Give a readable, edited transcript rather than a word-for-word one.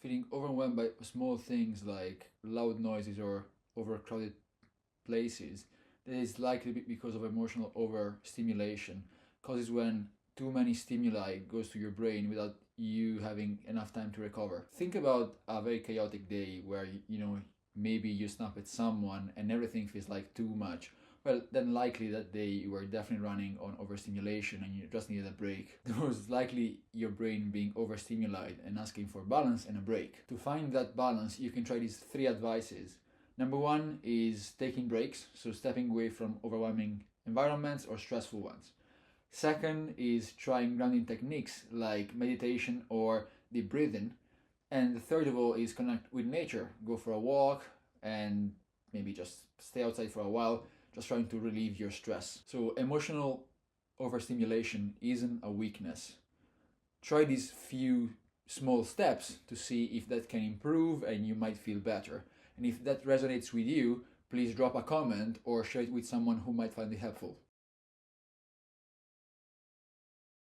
Feeling overwhelmed by small things like loud noises or overcrowded places, that is likely because of emotional overstimulation. Causes when too many stimuli goes to your brain without you having enough time to recover. Think about a very chaotic day where maybe you snap at someone and everything feels like too much. Well, then likely that day you were definitely running on overstimulation and you just needed a break. There was likely your brain being overstimulated and asking for balance and a break. To find that balance, you can try these three advices. Number one is taking breaks, so stepping away from overwhelming environments or stressful ones. Second is trying grounding techniques like meditation or deep breathing. And the third of all is connect with nature. Go for a walk and maybe just stay outside for a while, just trying to relieve your stress. So emotional overstimulation isn't a weakness. Try these few small steps to see if that can improve and you might feel better. And if that resonates with you, please drop a comment or share it with someone who might find it helpful.